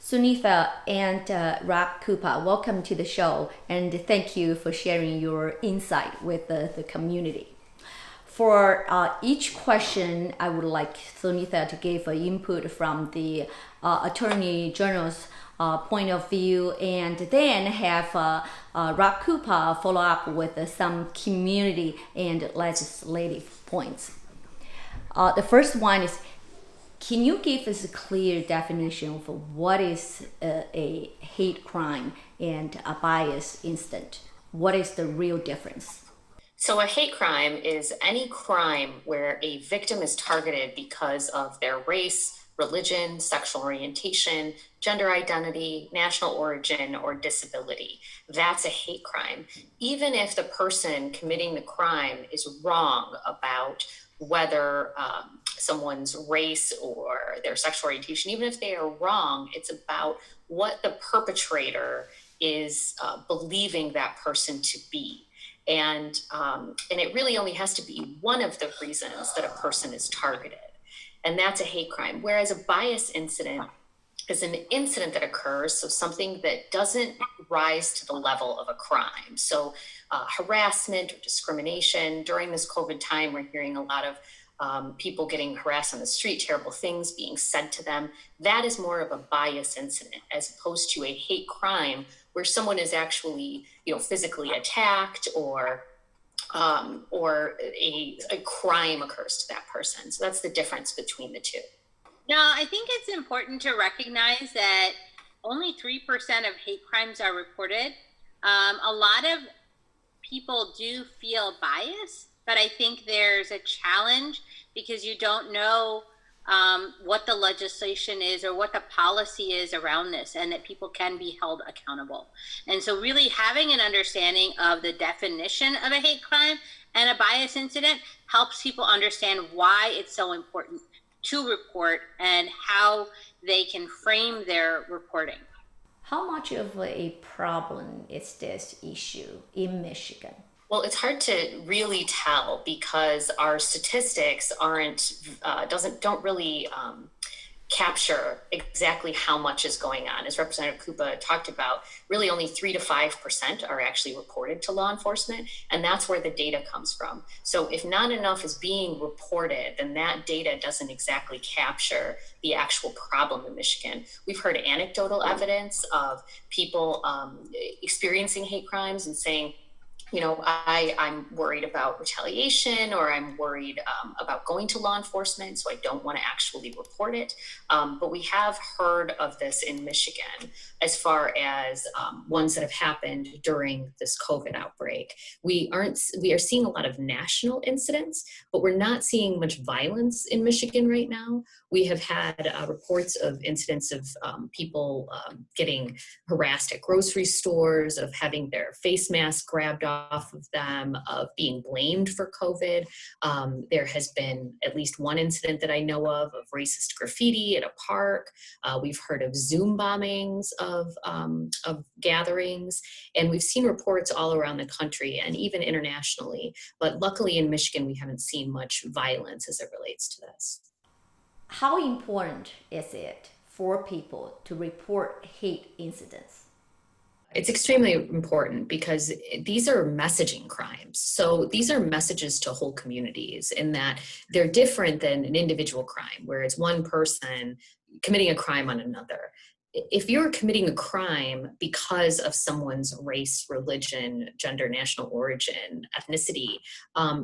Sunitha and Rob Kupa, welcome to the show, and thank you for sharing your insight with the community. For each question, I would like Sunitha to give input from the Attorney General's point of view, and then have Rob Kupa follow up with some community and legislative points. The first one is, can you give us a clear definition of what is a hate crime and a bias incident? What is the real difference? So a hate crime is any crime where a victim is targeted because of their race, religion, sexual orientation, gender identity, national origin, or disability. That's a hate crime. Even if the person committing the crime is wrong about whether someone's race or their sexual orientation, even if they are wrong, it's about what the perpetrator is believing that person to be. And it really only has to be one of the reasons that a person is targeted. And that's a hate crime. Whereas a bias incident is an incident that occurs, so something that doesn't rise to the level of a crime. So harassment or discrimination. During this COVID time, we're hearing a lot of people getting harassed on the street, terrible things being said to them. That is more of a bias incident as opposed to a hate crime where someone is actually, physically attacked or a crime occurs to that person. So that's the difference between the two. No, I think it's important to recognize that only 3% of hate crimes are reported. A lot of people do feel bias, but I think there's a challenge because you don't know what the legislation is or what the policy is around this, and that people can be held accountable. And so really having an understanding of the definition of a hate crime and a bias incident helps people understand why it's so important to report and how they can frame their reporting. How much of a problem is this issue in Michigan? Well, it's hard to really tell because our statistics don't really capture exactly how much is going on. As Representative Kupa talked about, really only 3 to 5% are actually reported to law enforcement, and that's where the data comes from. So if not enough is being reported, then that data doesn't exactly capture the actual problem in Michigan. We've heard anecdotal evidence of people experiencing hate crimes and saying, I'm worried about retaliation, or I'm worried about going to law enforcement, so I don't want to actually report it. But we have heard of this in Michigan as far as ones that have happened during this COVID outbreak. We are seeing a lot of national incidents, but we're not seeing much violence in Michigan right now. We have had reports of incidents of people getting harassed at grocery stores, of having their face mask grabbed off of them, of being blamed for COVID. There has been at least one incident that I know of racist graffiti at a park. We've heard of Zoom bombings of gatherings, and we've seen reports all around the country and even internationally. But luckily in Michigan, we haven't seen much violence as it relates to this. How important is it for people to report hate incidents? It's extremely important because these are messaging crimes. So these are messages to whole communities in that they're different than an individual crime where it's one person committing a crime on another. If you're committing a crime because of someone's race, religion, gender, national origin, ethnicity,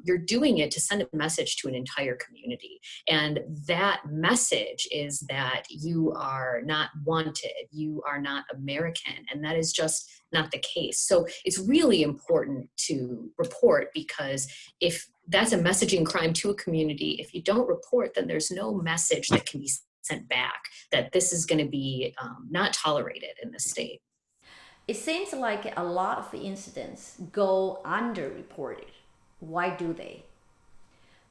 you're doing it to send a message to an entire community. And that message is that you are not wanted, you are not American, and that is just not the case. So it's really important to report because if that's a messaging crime to a community, if you don't report, then there's no message that can be sent back that this is going to be not tolerated in the state. It seems like a lot of incidents go underreported. Why do they?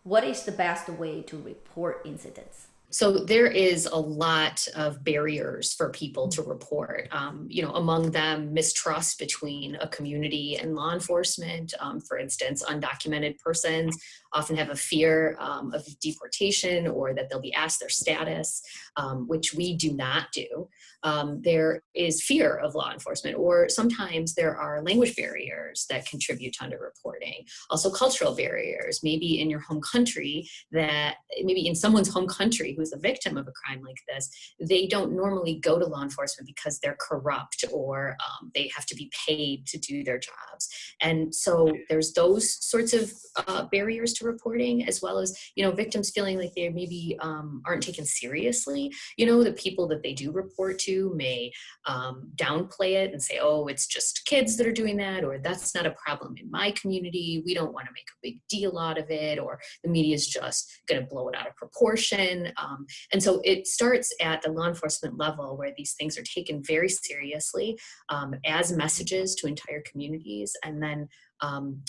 What is the best way to report incidents? So there is a lot of barriers for people to report, among them mistrust between a community and law enforcement. For instance, undocumented persons often have a fear of deportation or that they'll be asked their status, which we do not do. There is fear of law enforcement, or sometimes there are language barriers that contribute to underreporting. Also cultural barriers, maybe in your home country, that maybe in someone's home country who's a victim of a crime like this, they don't normally go to law enforcement because they're corrupt or they have to be paid to do their jobs. And so there's those sorts of barriers to reporting, as well as, victims feeling like they maybe aren't taken seriously. The people that they do report to may downplay it and say, oh, it's just kids that are doing that, or that's not a problem in my community. We don't want to make a big deal out of it, or the media is just going to blow it out of proportion. And so it starts at the law enforcement level, where these things are taken very seriously as messages to entire communities. And then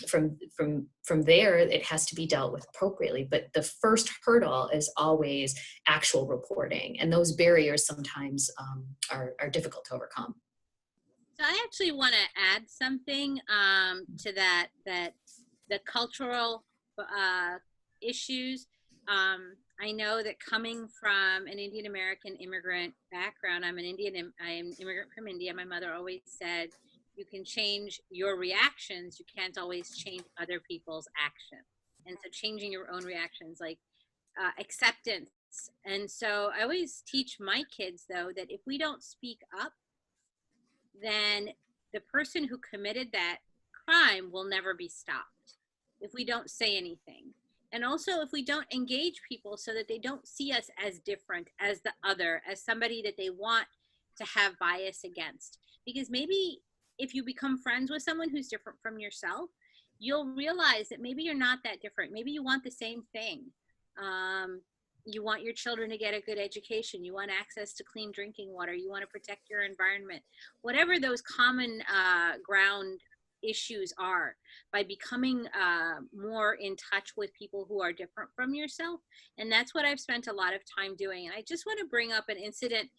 from there, it has to be dealt with appropriately. But the first hurdle is always actual reporting, and those barriers sometimes are difficult to overcome. So I actually want to add something to that the cultural issues. I know that coming from an Indian American immigrant background, I'm an immigrant from India. My mother always said, you can change your reactions, you can't always change other people's actions. And so changing your own reactions, like acceptance. And so I always teach my kids, though, that if we don't speak up, then the person who committed that crime will never be stopped if we don't say anything. And also if we don't engage people so that they don't see us as different, as the other, as somebody that they want to have bias against. Because maybe if you become friends with someone who's different from yourself, you'll realize that maybe you're not that different. Maybe you want the same thing. You want your children to get a good education. You want access to clean drinking water. You want to protect your environment. Whatever those common ground issues are, by becoming more in touch with people who are different from yourself. And that's what I've spent a lot of time doing. And I just want to bring up an incident.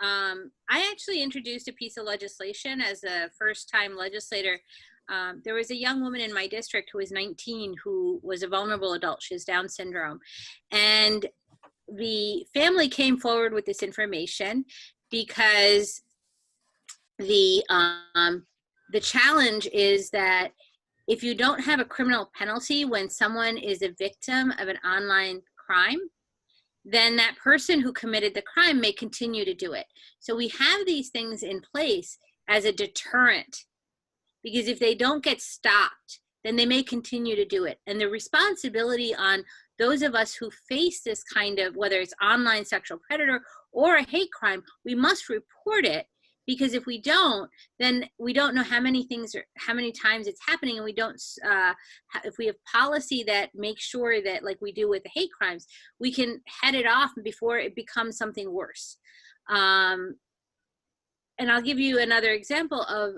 I actually introduced a piece of legislation as a first-time legislator. There was a young woman in my district who was 19 who was a vulnerable adult. She has Down syndrome. And the family came forward with this information because the challenge is that if you don't have a criminal penalty when someone is a victim of an online crime, then that person who committed the crime may continue to do it. So we have these things in place as a deterrent, because if they don't get stopped, then they may continue to do it. And the responsibility on those of us who face this kind of, whether it's online sexual predator or a hate crime, we must report it. Because if we don't, then we don't know how many times it's happening, and we don't. If we have policy that makes sure that, like we do with the hate crimes, we can head it off before it becomes something worse. And I'll give you another example of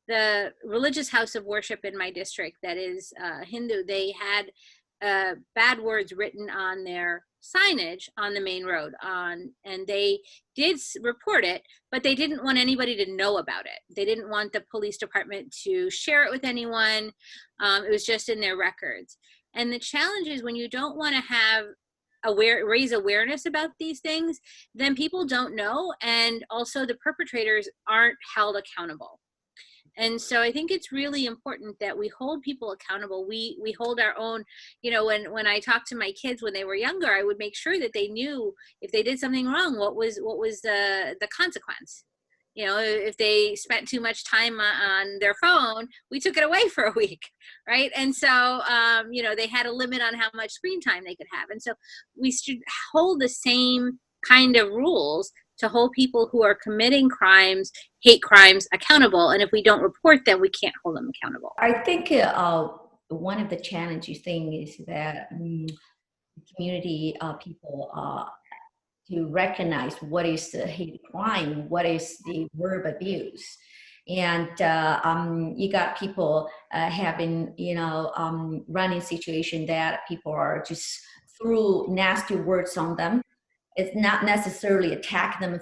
the religious house of worship in my district that is Hindu. They had bad words written on their signage on the main road, and they did report it, but they didn't want anybody to know about it. They didn't want the police department to share it with anyone. It was just in their records. And the challenge is when you don't want to have raise awareness about these things, then people don't know, and also the perpetrators aren't held accountable. And so I think it's really important that we hold people accountable. We hold our own, when I talked to my kids when they were younger, I would make sure that they knew if they did something wrong, what was the consequence. If they spent too much time on their phone, we took it away for a week, right? And so, they had a limit on how much screen time they could have. And so we should hold the same kind of rules to hold people who are committing crimes, hate crimes, accountable. And if we don't report them, we can't hold them accountable. I think one of the challenging things is that community people to recognize what is the hate crime, what is the verb abuse. And you got people having, running situation that people are just threw nasty words on them. It's not necessarily attack them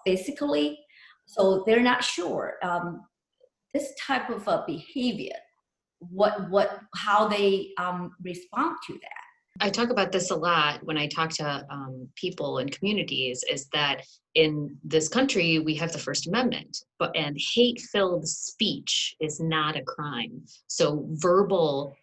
physically. So they're not sure this type of behavior, how they respond to that. I talk about this a lot when I talk to people in communities, is that in this country, we have the First Amendment, and hate-filled speech is not a crime. So verbal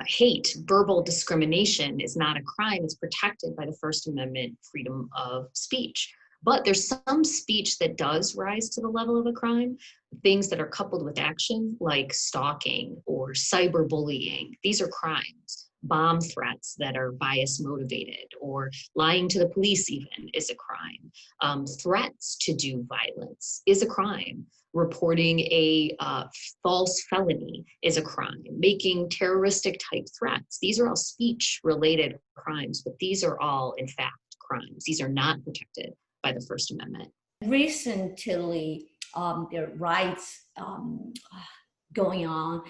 hate, verbal discrimination is not a crime. It's protected by the First Amendment freedom of speech. But there's some speech that does rise to the level of a crime, things that are coupled with action, like stalking or cyberbullying. These are crimes. Bomb threats that are bias motivated, or lying to the police even, is a crime. Threats to do violence is a crime. Reporting a false felony is a crime. Making terroristic type threats. These are all speech related crimes, but these are all in fact crimes. These are not protected by the First Amendment. Recently, there are riots going on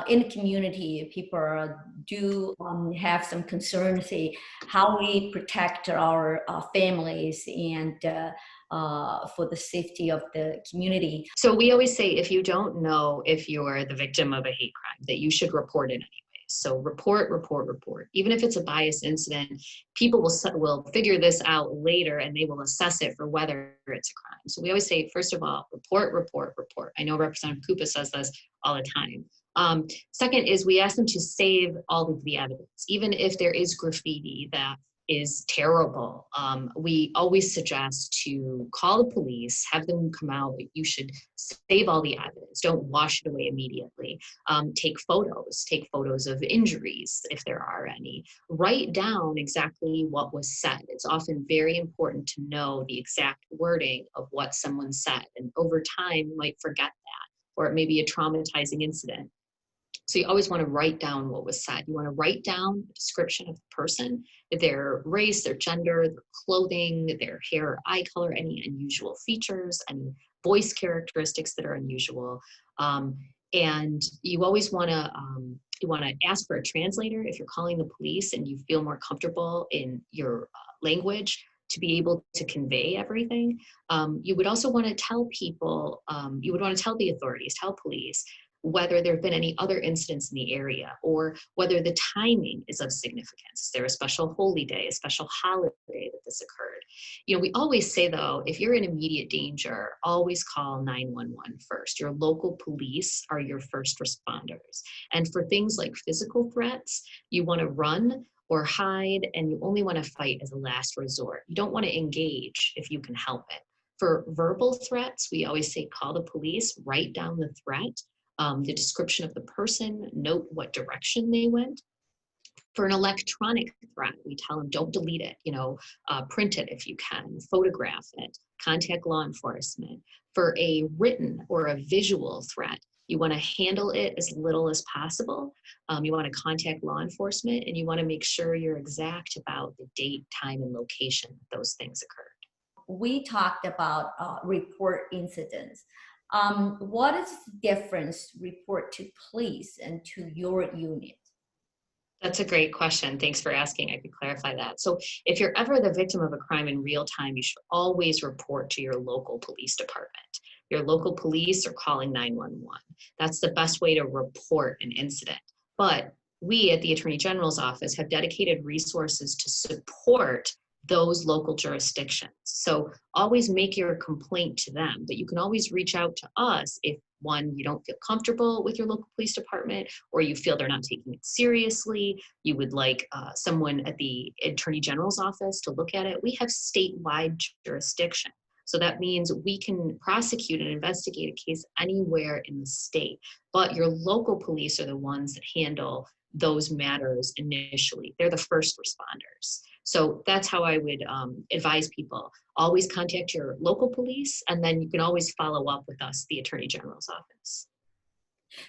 in the community. People do have some concern, say, how we protect our families and for the safety of the community. So we always say, if you don't know if you're the victim of a hate crime, that you should report it anyway. So report. Even if it's a bias incident, people will figure this out later, and they will assess it for whether it's a crime. So we always say, first of all, report. I know Representative Koopa says this all the time. Second is, we ask them to save all of the evidence, even if there is graffiti that is terrible. We always suggest to call the police, have them come out. You should save all the evidence. Don't wash it away immediately. Take photos of injuries if there are any. Write down exactly what was said. It's often very important to know the exact wording of what someone said. And over time, you might forget that, or it may be a traumatizing incident. So you always want to write down what was said. You want to write down the description of the person, their race, their gender, their clothing, their hair, eye color, any unusual features, any voice characteristics that are unusual. And you always want to ask for a translator if you're calling the police and you feel more comfortable in your language to be able to convey everything. You would also want to tell people, you would want to tell the authorities, tell police, whether there have been any other incidents in the area, or whether the timing is of significance. Is there a special holy day, a special holiday that this occurred? You know, we always say, though, if you're in immediate danger, always call 911 first. Your local police are your first responders. And for things like physical threats, you want to run or hide, and you only want to fight as a last resort. You don't want to engage if you can help it. For verbal threats, we always say call the police, write down the threat, the description of the person, note what direction they went. For an electronic threat, we tell them don't delete it, print it if you can, photograph it, contact law enforcement. For a written or a visual threat, you want to handle it as little as possible. You want to contact law enforcement, and you want to make sure you're exact about the date, time, and location those things occurred. We talked about report incidents. What is the difference report to police and to your unit? That's a great question. Thanks for asking. I could clarify that. So if you're ever the victim of a crime in real time, you should always report to your local police department. Your local police are calling 911. That's the best way to report an incident. But we at the Attorney General's office have dedicated resources to support those local jurisdictions. So always make your complaint to them, but you can always reach out to us if, one, you don't feel comfortable with your local police department, or you feel they're not taking it seriously, you would like someone at the Attorney General's office to look at it. We have statewide jurisdiction. So that means we can prosecute and investigate a case anywhere in the state, but your local police are the ones that handle those matters initially. They're the first responders. So that's how I would advise people. Always contact your local police, and then you can always follow up with us, the Attorney General's office.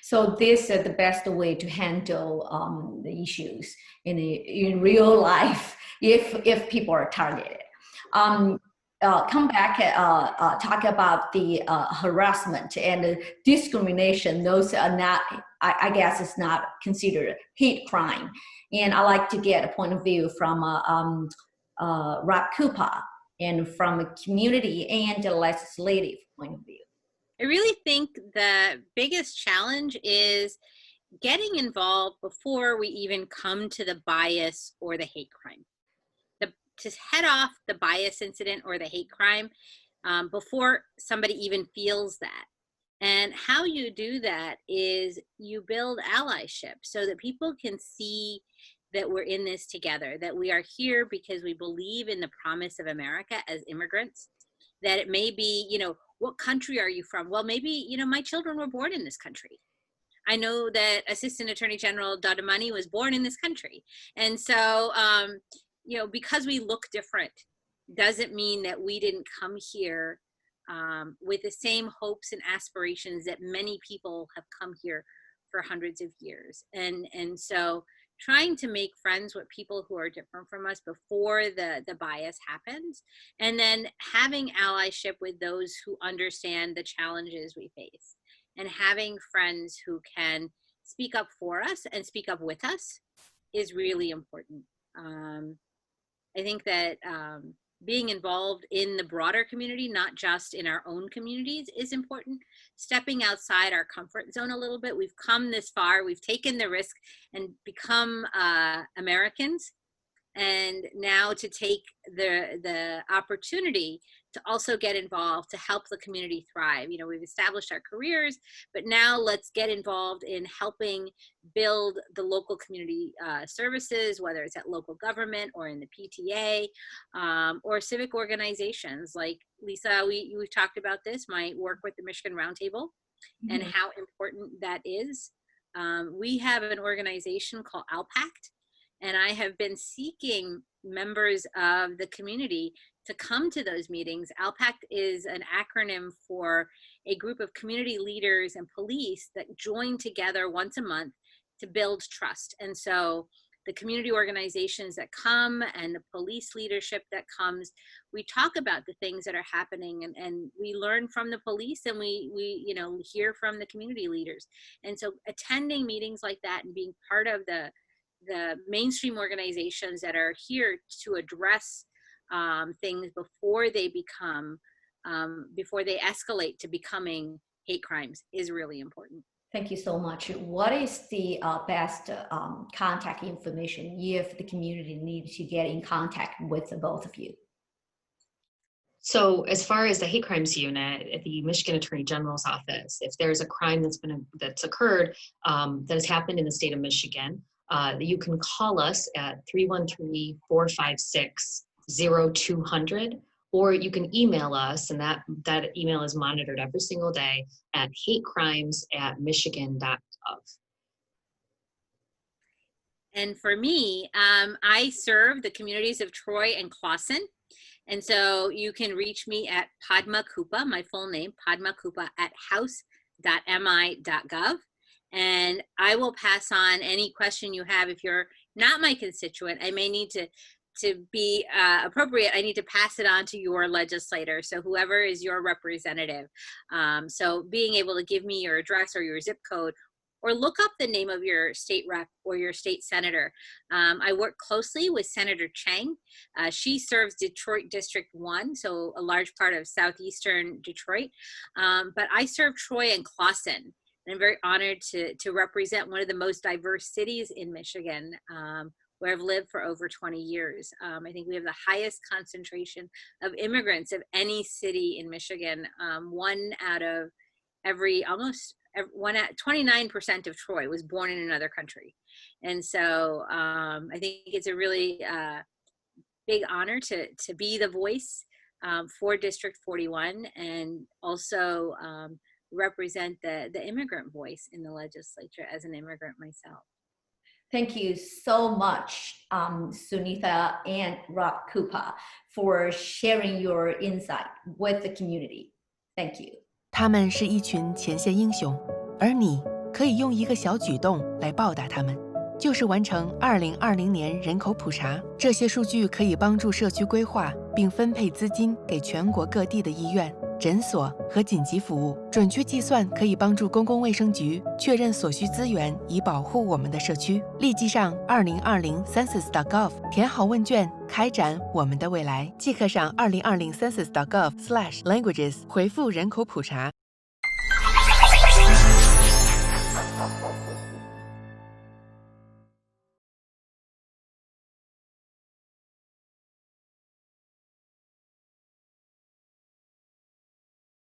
So this is the best way to handle the issues in real life if people are targeted. come back talk about the harassment and discrimination. Those are not, I guess, it's not considered hate crime. And I like to get a point of view from Rob Cooper and from a community and a legislative point of view. I really think the biggest challenge is getting involved before we even come to the bias or the hate crime. To head off the bias incident or the hate crime before somebody even feels that. And how you do that is you build allyship so that people can see that we're in this together, that we are here because we believe in the promise of America as immigrants, that it may be, what country are you from? Well, maybe, my children were born in this country. I know that Assistant Attorney General Dodimani was born in this country. And so, because we look different doesn't mean that we didn't come here with the same hopes and aspirations that many people have come here for hundreds of years. And so trying to make friends with people who are different from us before the bias happens, and then having allyship with those who understand the challenges we face, and having friends who can speak up for us and speak up with us is really important. I think that being involved in the broader community, not just in our own communities, is important. Stepping outside our comfort zone a little bit. We've come this far, we've taken the risk and become Americans. And now to take the opportunity to also get involved to help the community thrive. We've established our careers, but now let's get involved in helping build the local community services, whether it's at local government or in the PTA or civic organizations. Like Lisa, we've talked about this, my work with the Michigan Roundtable and how important that is. We have an organization called AAPI, and I have been seeking members of the community to come to those meetings. AAPI is an acronym for a group of community leaders and police that join together once a month to build trust. And so the community organizations that come and the police leadership that comes, we talk about the things that are happening, and we learn from the police, and we hear from the community leaders. And so attending meetings like that and being part of the mainstream organizations that are here to address things before they escalate to becoming hate crimes is really important. Thank you so much. What is the best contact information if the community needs to get in contact with the both of you? So as far as the hate crimes unit at the Michigan Attorney General's office, if there's a crime that's occurred that has happened in the state of Michigan, you can call us at 313-456-0200, or you can email us, and that email is monitored every single day at hatecrimes@michigan.gov. And for me, I serve the communities of Troy and Clawson. And so you can reach me at Padma Kupa, my full name, Padma Kupa, at house.mi.gov. And I will pass on any question you have. If you're not my constituent, I may need to be appropriate, I need to pass it on to your legislator. So whoever is your representative. So being able to give me your address or your zip code, or look up the name of your state rep or your state senator. I work closely with Senator Chang. She serves Detroit District 1, so a large part of southeastern Detroit. But I serve Troy and Clawson. And I'm very honored to represent one of the most diverse cities in Michigan, where I've lived for over 20 yees. I think we have the highest concentration of immigrants of any city in Michigan. 29% of Troy was born in another country. And so I think it's a really big honor to be the voice for District 41, and also represent the immigrant voice in the legislature as an immigrant myself. Thank you so much, Sunitha and Rob Cooper, for sharing your insight with the community. Thank you. 他们是一群前线英雄，而你可以用一个小举动来报答他们。就是完成2020年人口普查。这些数据可以帮助社区规划并分配资金给全国各地的医院、诊所和紧急服务。准确计算可以帮助公共卫生局确认所需资源，以保护我们的社区。立即上2020 census.gov 填好问卷，开展我们的未来。即刻上2020 census.gov/languages 回复人口普查，